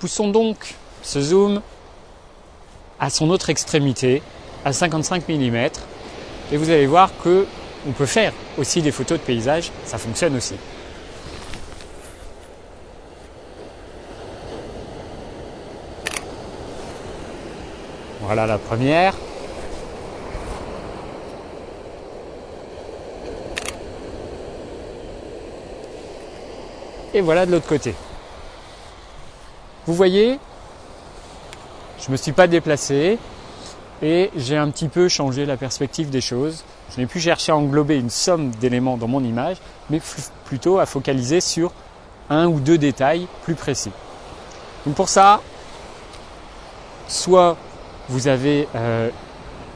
Poussons donc ce zoom à son autre extrémité, à 55 mm, et vous allez voir que on peut faire aussi des photos de paysage, ça fonctionne aussi. Voilà la première. Et voilà de l'autre côté. Vous voyez, je ne me suis pas déplacé et j'ai un petit peu changé la perspective des choses. Je n'ai plus cherché à englober une somme d'éléments dans mon image, mais plutôt à focaliser sur un ou deux détails plus précis. Donc pour ça, soit vous avez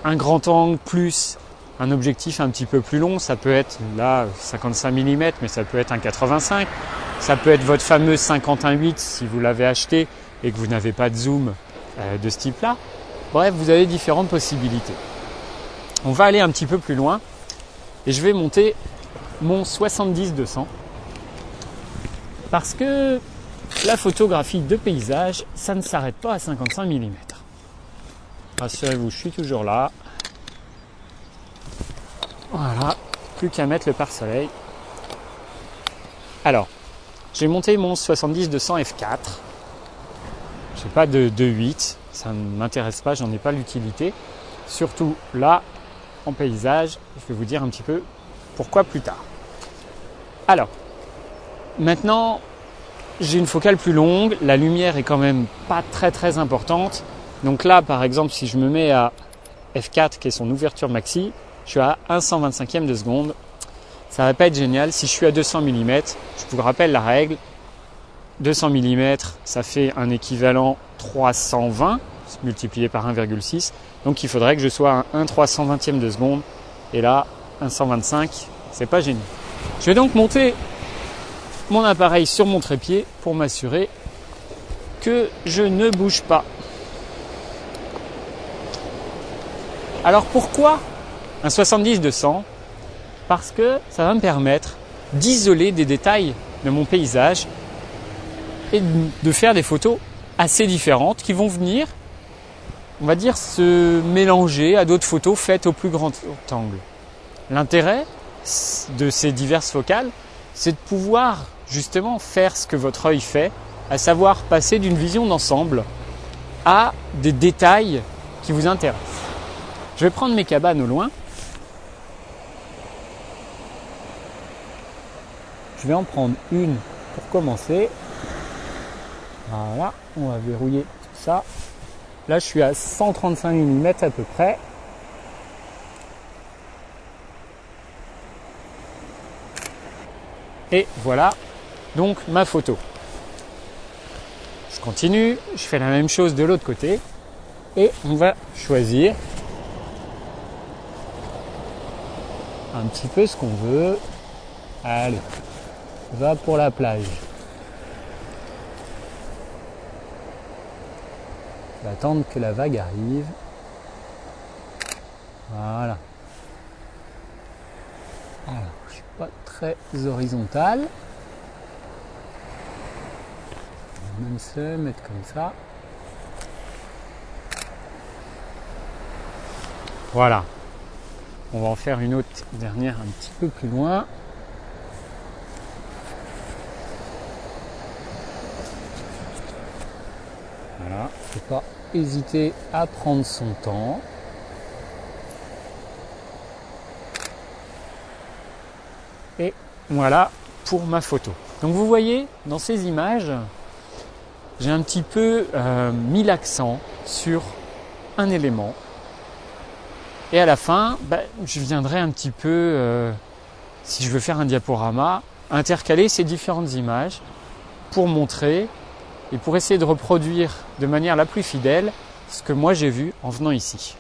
un grand angle plus un objectif un petit peu plus long, ça peut être là 55 mm, mais ça peut être un 85. Ça peut être votre fameux 51.8 si vous l'avez acheté et que vous n'avez pas de zoom de ce type-là. Bref, vous avez différentes possibilités. On va aller un petit peu plus loin et je vais monter mon 70-200 parce que la photographie de paysage, ça ne s'arrête pas à 55 mm. Rassurez-vous, je suis toujours là. Voilà, plus qu'à mettre le pare-soleil. Alors, j'ai monté mon 70-200 f4. Je n'ai pas de 2.8, ça ne m'intéresse pas, j'en ai pas l'utilité. Surtout là, en paysage, je vais vous dire un petit peu pourquoi plus tard. Alors, maintenant, j'ai une focale plus longue, la lumière est quand même pas très importante. Donc là, par exemple, si je me mets à f4, qui est son ouverture maxi, je suis à 1/125e de seconde. Ça va pas être génial. Si je suis à 200 mm, je vous rappelle la règle, 200 mm, ça fait un équivalent 320 multiplié par 1,6. Donc il faudrait que je sois à 1/320e de seconde. Et là, 1/125, c'est pas génial. Je vais donc monter mon appareil sur mon trépied pour m'assurer que je ne bouge pas. Alors pourquoi un 70-200 ? Parce que ça va me permettre d'isoler des détails de mon paysage et de faire des photos assez différentes qui vont venir, on va dire, se mélanger à d'autres photos faites au plus grand angle. L'intérêt de ces diverses focales, c'est de pouvoir justement faire ce que votre œil fait, à savoir passer d'une vision d'ensemble à des détails qui vous intéressent. Je vais prendre mes cabanes au loin. Je vais en prendre une pour commencer. Voilà, on va verrouiller tout ça. Là, je suis à 135 mm à peu près. Et voilà donc ma photo. Je continue, je fais la même chose de l'autre côté. Et on va choisir un petit peu ce qu'on veut. Allez, va pour la plage. On va attendre que la vague arrive. Voilà. Alors, je suis pas très horizontal. On va même se mettre comme ça. Voilà. On va en faire une autre dernière un petit peu plus loin. Voilà. Il ne faut pas hésiter à prendre son temps. Et voilà pour ma photo. Donc vous voyez, dans ces images, j'ai un petit peu mis l'accent sur un élément. Et à la fin, je viendrai un petit peu, si je veux faire un diaporama, intercaler ces différentes images pour montrer et pour essayer de reproduire de manière la plus fidèle ce que moi j'ai vu en venant ici.